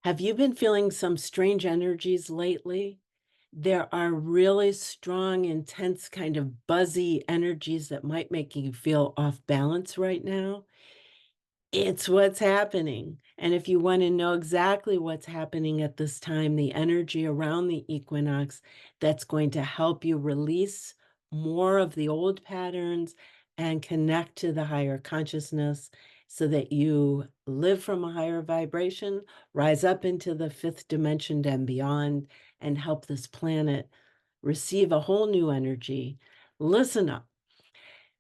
Have you been feeling some strange energies lately? There are really strong, intense, kind of buzzy energies that might make you feel off balance right now. It's what's happening. And if you want to know exactly what's happening at this time, the energy around the equinox that's going to help you release more of the old patterns and connect to the higher consciousness so that you live from a higher vibration, rise up into the fifth dimension and beyond, and help this planet receive a whole new energy. Listen up.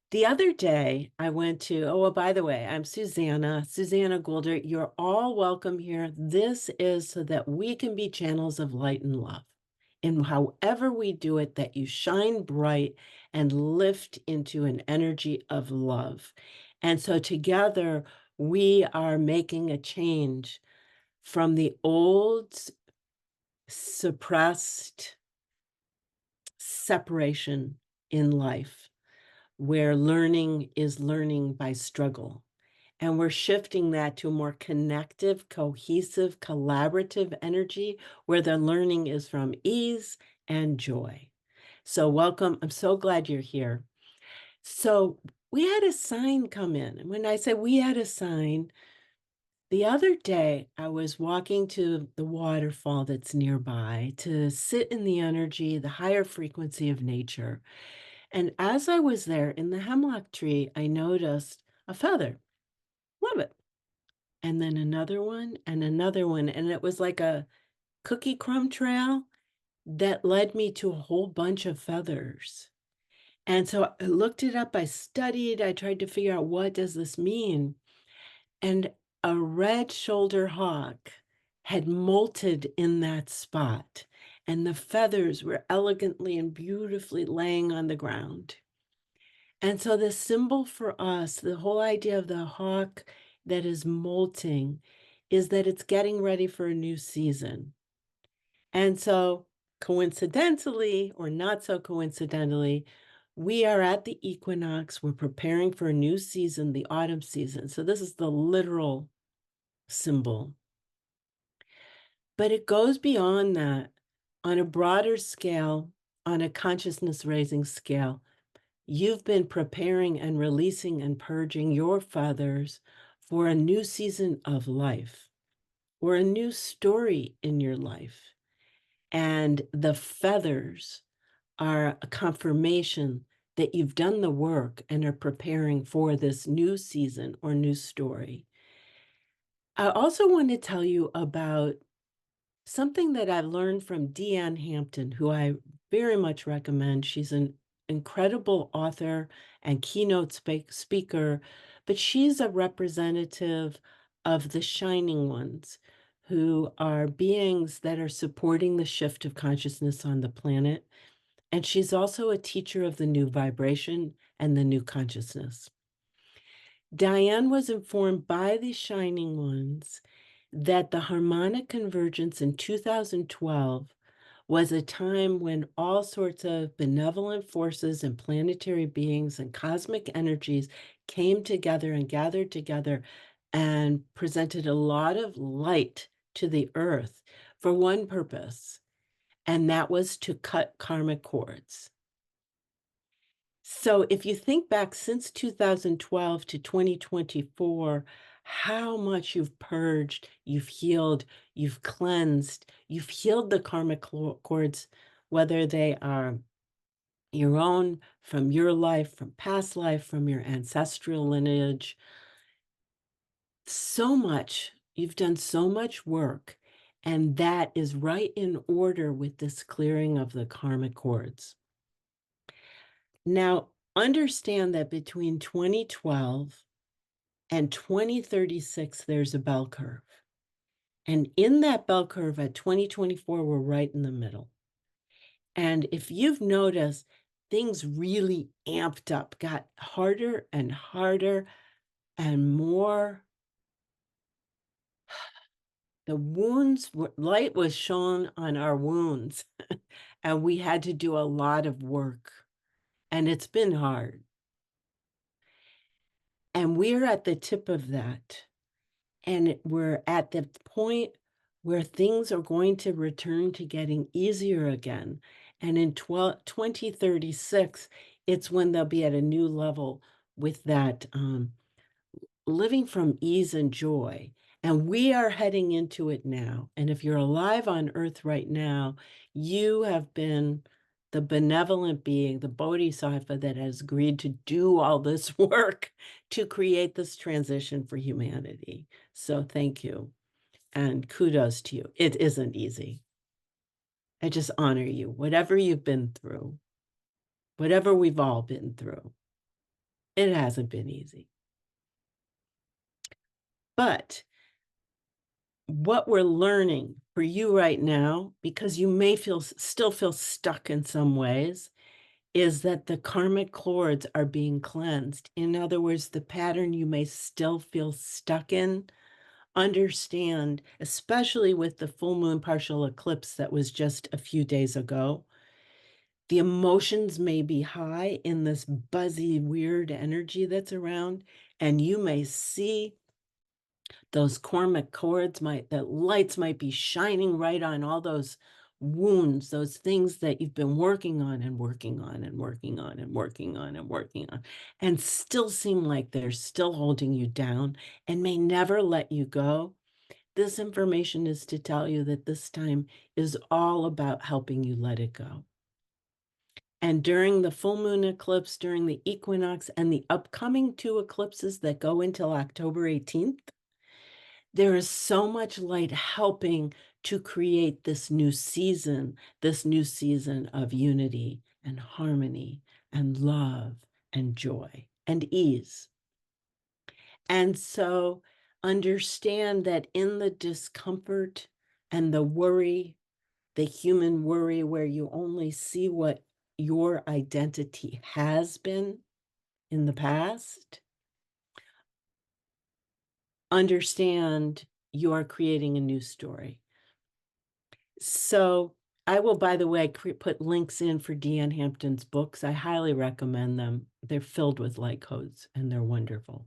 The other day, I went to well, by the way, I'm Susanna Goulder. You're all welcome here. This is so that we can be channels of light and love. And however we do it, that you shine bright and lift into an energy of love. And so together, we are making a change from the old suppressed separation in life where learning is learning by struggle. And we're shifting that to a more connective, cohesive, collaborative energy where the learning is from ease and joy. So, welcome. I'm so glad you're here. So, we had a sign come in. And when I say we had a sign, the other day I was walking to the waterfall that's nearby to sit in the energy, the higher frequency of nature. And as I was there in the hemlock tree, I noticed a feather. Love it. And then another one, and it was like a cookie crumb trail that led me to a whole bunch of feathers. And so I looked it up, I studied, I tried to figure out what does this mean? And a red shoulder hawk had molted in that spot, and the feathers were elegantly and beautifully laying on the ground. And so the symbol for us, the whole idea of the hawk that is molting, is that it's getting ready for a new season. And so, coincidentally, or not so coincidentally, we are at the equinox. We're preparing for a new season, the autumn season. So, this is the literal symbol. But it goes beyond that on a broader scale, on a consciousness raising scale. You've been preparing and releasing and purging your feathers for a new season of life or a new story in your life. And the feathers are a confirmation that you've done the work and are preparing for this new season or new story. I also want to tell you about something that I've learned from Deanne Hampton, who I very much recommend. She's an incredible author and keynote speaker, but she's a representative of the shining ones, who are beings that are supporting the shift of consciousness on the planet. And she's also a teacher of the new vibration and the new consciousness. Diane was informed by the shining ones that the harmonic convergence in 2012 was a time when all sorts of benevolent forces and planetary beings and cosmic energies came together and gathered together and presented a lot of light to the earth for one purpose, and that was to cut karmic cords. So if you think back since 2012 to 2024, how much you've purged, you've healed, you've cleansed, you've healed the karmic cords, whether they are your own, from your life, from past life, from your ancestral lineage. So much, you've done so much work, and that is right in order with this clearing of the karmic cords. Now, understand that between 2012 and 2036, there's a bell curve. And in that bell curve at 2024, we're right in the middle. And if you've noticed, things really amped up, got harder and harder and more. The wounds, light was shown on our wounds, and we had to do a lot of work. And it's been hard. And we're at the tip of that. And we're at the point where things are going to return to getting easier again. And in 2036, it's when they'll be at a new level with that living from ease and joy. And we are heading into it now. And if you're alive on earth right now, you have been the benevolent being, the bodhisattva that has agreed to do all this work to create this transition for humanity. So thank you. And kudos to you. It isn't easy. I just honor you. Whatever you've been through, whatever we've all been through, it hasn't been easy. But what we're learning for you right now, because you may still feel stuck in some ways, is that the karmic cords are being cleansed. In other words, the pattern you may still feel stuck in, understand, especially with the full moon partial eclipse that was just a few days ago, the emotions may be high in this buzzy, weird energy that's around, and you may see those karmic cords the lights might be shining right on all those wounds, those things that you've been working on and working on and working on and working on and working on, and still seem like they're still holding you down and may never let you go. This information is to tell you that this time is all about helping you let it go. And during the full moon eclipse, during the equinox, and the upcoming 2 eclipses that go until October 18th, there is so much light helping to create this new season of unity and harmony and love and joy and ease. And so understand that in the discomfort and the worry, the human worry where you only see what your identity has been in the past, understand you are creating a new story. So I will, by the way, put links in for Deanne Hampton's books. I highly recommend them. They're filled with light codes and they're wonderful.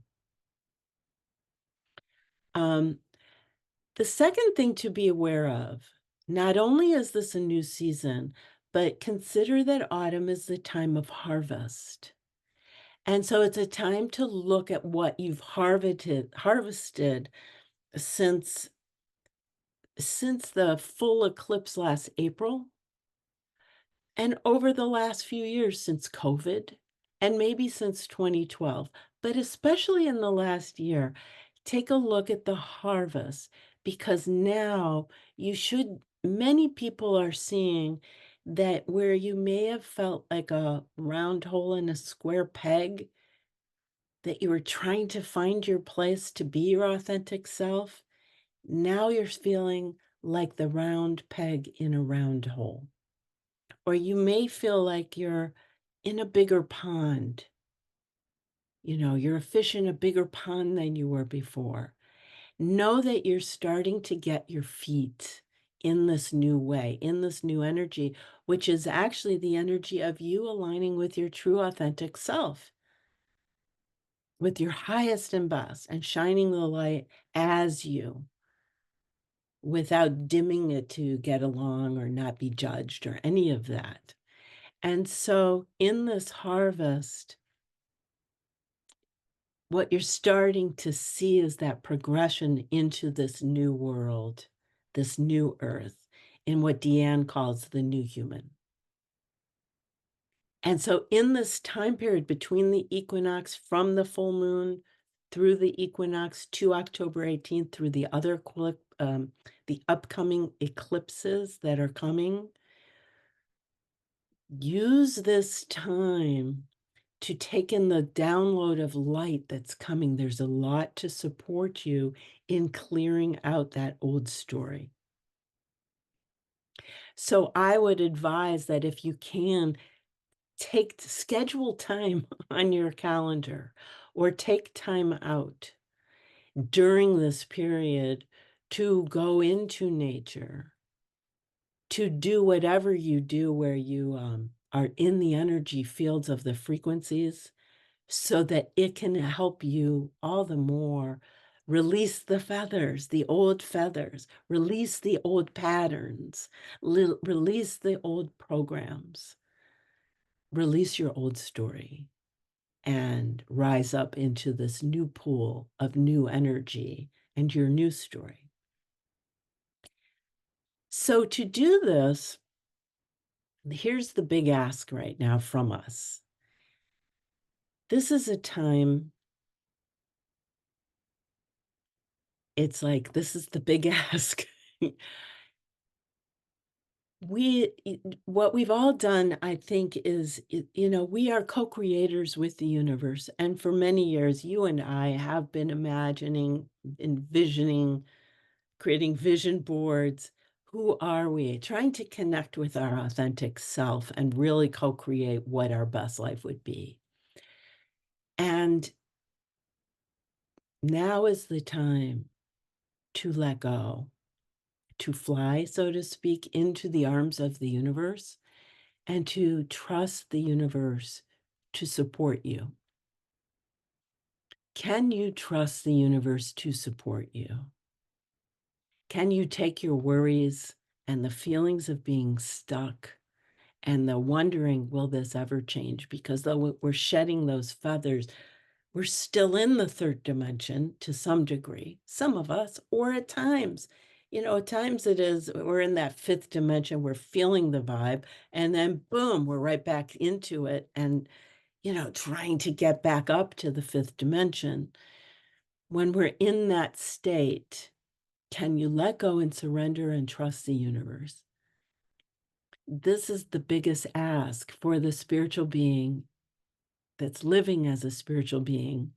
The second thing to be aware of, not only is this a new season, but consider that autumn is the time of harvest. And so it's a time to look at what you've harvested since the full eclipse last April, and over the last few years since COVID, and maybe since 2012, but especially in the last year, take a look at the harvest, because now many people are seeing that where you may have felt like a round hole in a square peg, that you were trying to find your place to be your authentic self, now you're feeling like the round peg in a round hole. Or you may feel like you're in a bigger pond. You know, you're a fish in a bigger pond than you were before. Know that you're starting to get your feet in this new way, in this new energy, which is actually the energy of you aligning with your true authentic self, with your highest and best, and shining the light as you, without dimming it to get along or not be judged or any of that. And so in this harvest, what you're starting to see is that progression into this new world, this new earth, in what Deanne calls the new human. And so in this time period between the equinox, from the full moon through the equinox to October 18th, through the upcoming eclipses that are coming, use this time to take in the download of light that's coming. There's a lot to support you in clearing out that old story. So I would advise that if you can, schedule time on your calendar or take time out during this period to go into nature, to do whatever you do where you are in the energy fields of the frequencies, so that it can help you all the more Release the feathers, the old feathers. Release the old patterns. Release the old programs. Release your old story and rise up into this new pool of new energy and your new story. So to do this, here's the big ask right now from us. This is a time, it's like, this is the big ask. What we've all done, I think, is, we are co-creators with the universe. And for many years, you and I have been imagining, envisioning, creating vision boards. Who are we? Trying to connect with our authentic self and really co-create what our best life would be. And now is the time to let go, to fly, so to speak, into the arms of the universe and to trust the universe to support you. Can you trust the universe to support you? Can you take your worries and the feelings of being stuck and the wondering, will this ever change? Because though we're shedding those feathers, we're still in the third dimension to some degree, some of us, or at times. At times it is, we're in that fifth dimension, we're feeling the vibe, and then boom, we're right back into it and, trying to get back up to the fifth dimension. When we're in that state, can you let go and surrender and trust the universe? This is the biggest ask for the spiritual being that's living as a spiritual being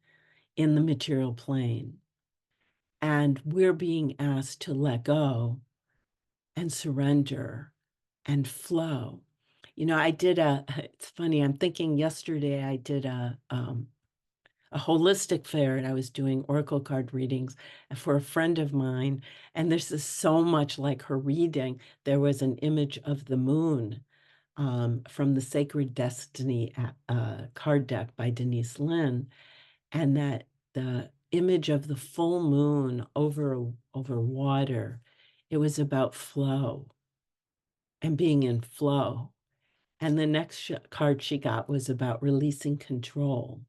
in the material plane. And we're being asked to let go and surrender and flow. It's funny, I'm thinking yesterday I did a holistic fair and I was doing oracle card readings for a friend of mine. And this is so much like her reading. There was an image of the moon from the Sacred Destiny card deck by Denise Lynn. And that the image of the full moon over water, it was about flow and being in flow. And the next card she got was about releasing control.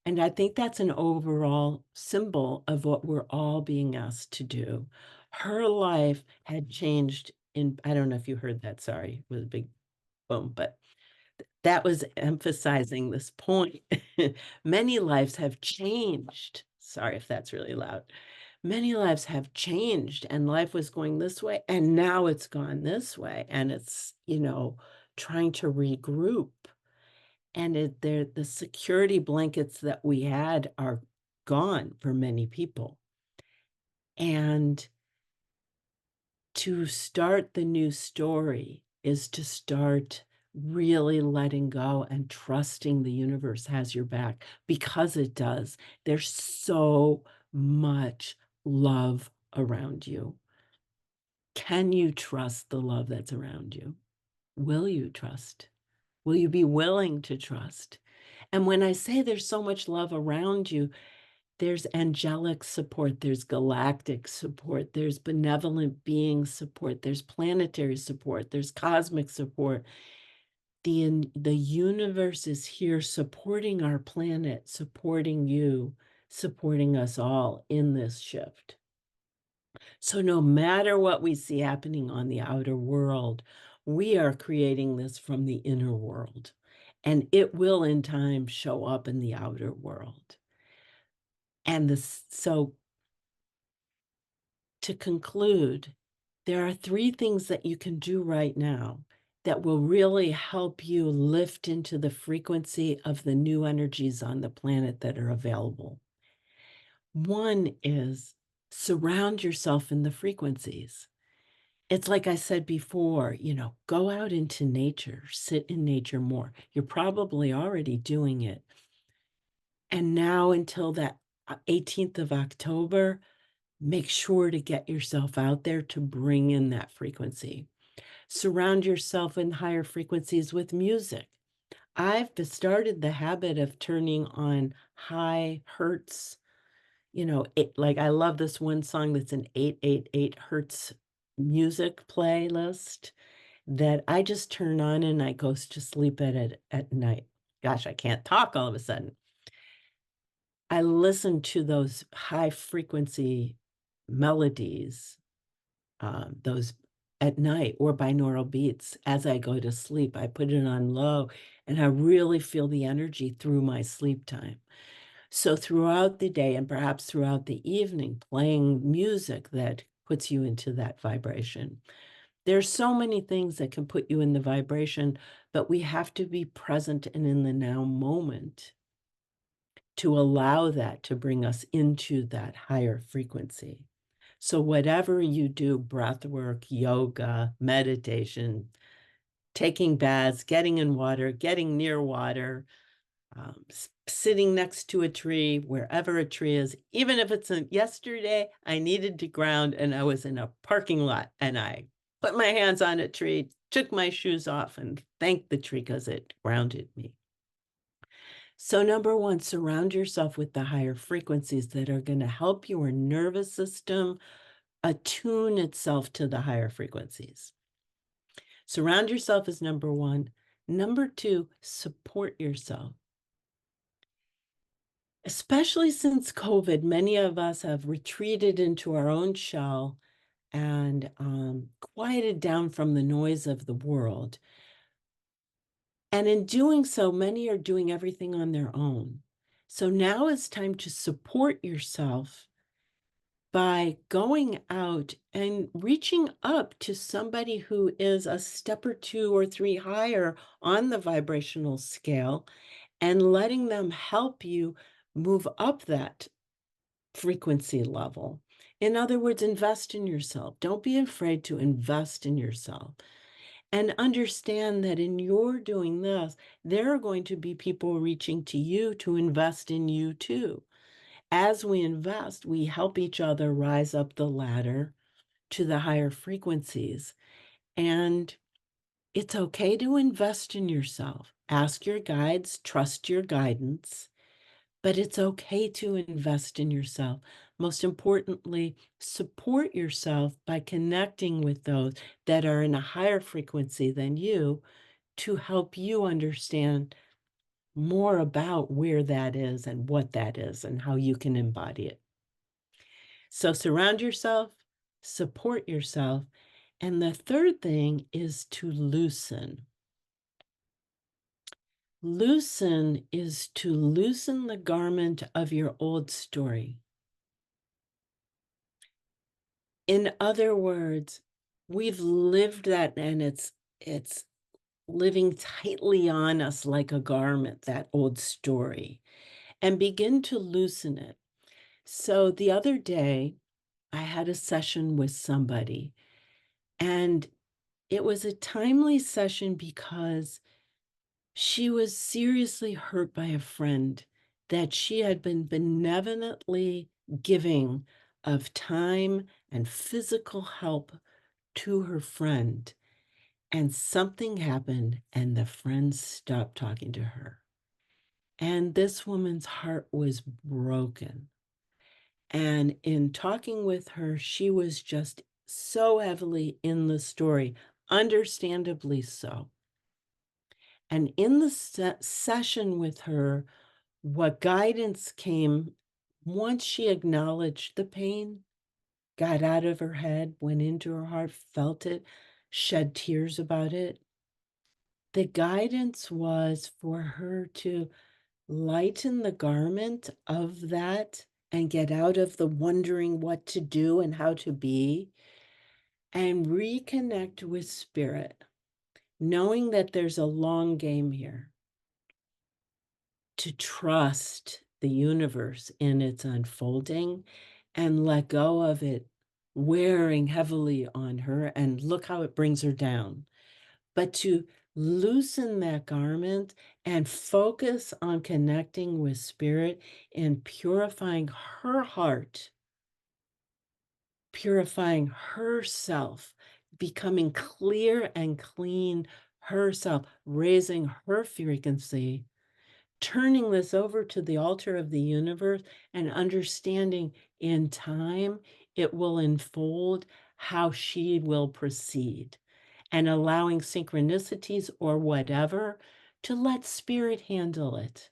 And I think that's an overall symbol of what we're all being asked to do. Her life had changed I don't know if you heard that, sorry, it was a big boom, but that was emphasizing this point. Many lives have changed. Sorry if that's really loud. Many lives have changed and life was going this way and now it's gone this way. And it's, trying to regroup. And the security blankets that we had are gone for many people. And to start the new story is to start really letting go and trusting the universe has your back, because it does. There's so much love around you. Can you trust the love that's around you? Will you trust? Will you be willing to trust? And when I say there's so much love around you, there's angelic support, there's galactic support, there's benevolent being support, there's planetary support, there's cosmic support. The universe is here supporting our planet, supporting you, supporting us all in this shift. So no matter what we see happening on the outer world, we are creating this from the inner world, and it will in time show up in the outer world. And so to conclude, there are 3 things that you can do right now that will really help you lift into the frequency of the new energies on the planet that are available. One is surround yourself in the frequencies. It's like I said before, go out into nature, sit in nature more. You're probably already doing it. And now until that 18th of October, make sure to get yourself out there to bring in that frequency. Surround yourself in higher frequencies with music. I've started the habit of turning on high hertz, like, I love this one song that's an 888 hertz music playlist that I just turn on and I goes to sleep at night. Gosh, I can't talk all of a sudden. I listen to those high frequency melodies, those at night or binaural beats as I go to sleep. I put it on low and I really feel the energy through my sleep time. So throughout the day and perhaps throughout the evening, playing music that puts you into that vibration. There's so many things that can put you in the vibration, but we have to be present and in the now moment to allow that to bring us into that higher frequency. So whatever you do, breath work, yoga, meditation, taking baths, getting in water, getting near water, sitting next to a tree, wherever a tree is, even if it's yesterday, I needed to ground and I was in a parking lot and I put my hands on a tree, took my shoes off and thanked the tree because it grounded me. So number one, surround yourself with the higher frequencies that are going to help your nervous system attune itself to the higher frequencies. Surround yourself is number one. Number two, support yourself. Especially since COVID, many of us have retreated into our own shell and quieted down from the noise of the world. And in doing so, many are doing everything on their own. So now it's time to support yourself by going out and reaching up to somebody who is a step or two or three higher on the vibrational scale and letting them help you move up that frequency level. In other words, invest in yourself. Don't be afraid to invest in yourself. And understand that in your doing this, there are going to be people reaching to you to invest in you too. As we invest, we help each other rise up the ladder to the higher frequencies. And it's okay to invest in yourself. Ask your guides, trust your guidance, but it's okay to invest in yourself. Most importantly, support yourself by connecting with those that are in a higher frequency than you to help you understand more about where that is and what that is and how you can embody it. So surround yourself, support yourself. And the third thing is to loosen. Loosen is to loosen the garment of your old story. In other words, we've lived that and it's living tightly on us like a garment, that old story, and begin to loosen it. So the other day, I had a session with somebody, and it was a timely session because she was seriously hurt by a friend that she had been benevolently giving of time and physical help to her friend. And something happened, and the friend stopped talking to her. And this woman's heart was broken. And in talking with her, she was just so heavily in the story, understandably so. And in the session with her, what guidance came once she acknowledged the pain, got out of her head, went into her heart, felt it, shed tears about it. The guidance was for her to lighten the garment of that and get out of the wondering what to do and how to be and reconnect with spirit, knowing that there's a long game here, to trust the universe in its unfolding and let go of it wearing heavily on her and look how it brings her down. But to loosen that garment and focus on connecting with spirit and purifying her heart, purifying herself, becoming clear and clean herself, raising her frequency turning this over to the altar of the universe and understanding in time it will unfold how she will proceed, and allowing synchronicities or whatever to let spirit handle it,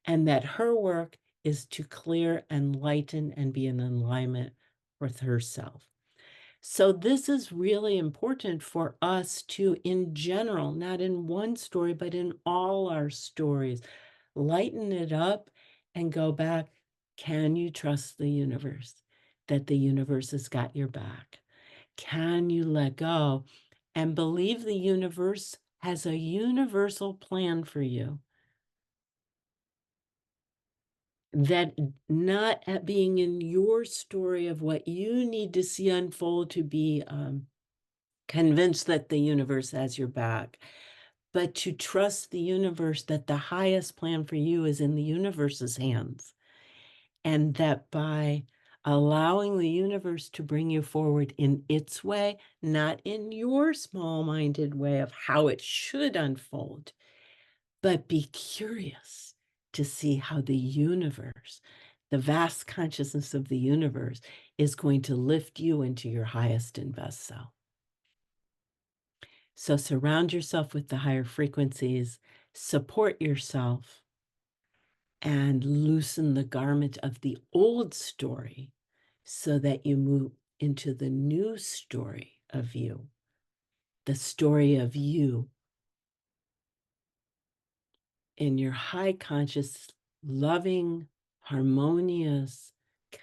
and that her work is to clear and lighten and be in alignment with herself. So this is really important for us to, in general, not in one story, but in all our stories, lighten it up and go back. Can you trust the universe? That the universe has got your back? Can you let go and believe the universe has a universal plan for you? That not at being in your story of what you need to see unfold to be convinced that the universe has your back, but to trust the universe that the highest plan for you is in the universe's hands. And that by allowing the universe to bring you forward in its way, not in your small-minded way of how it should unfold, but be curious to see how the universe, the vast consciousness of the universe, is going to lift you into your highest and best self. So surround yourself with the higher frequencies, support yourself, and loosen the garment of the old story so that you move into the new story of you, the story of you in your high conscious, loving, harmonious,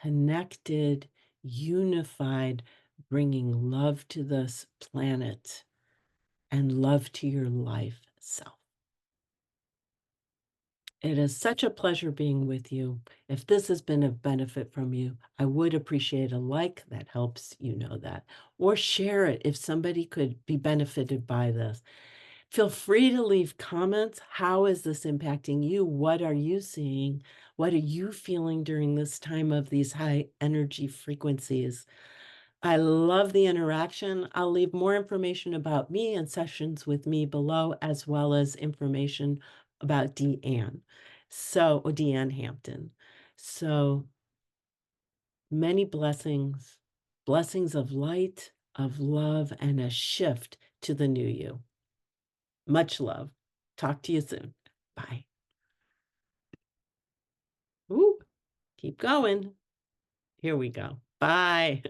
connected, unified, bringing love to this planet and love to your life self. It is such a pleasure being with you. If this has been of benefit from you, I would appreciate a like. That helps you know that. Or share it if somebody could be benefited by this. Feel free to leave comments. How is this impacting you? What are you seeing? What are you feeling during this time of these high energy frequencies? I love the interaction. I'll leave more information about me and sessions with me below, as well as information about Deanne. So, or Deanne Hampton. So many blessings, blessings of light, of love, and a shift to the new you. Much love. Talk to you soon. Bye. Ooh, keep going. Here we go. Bye.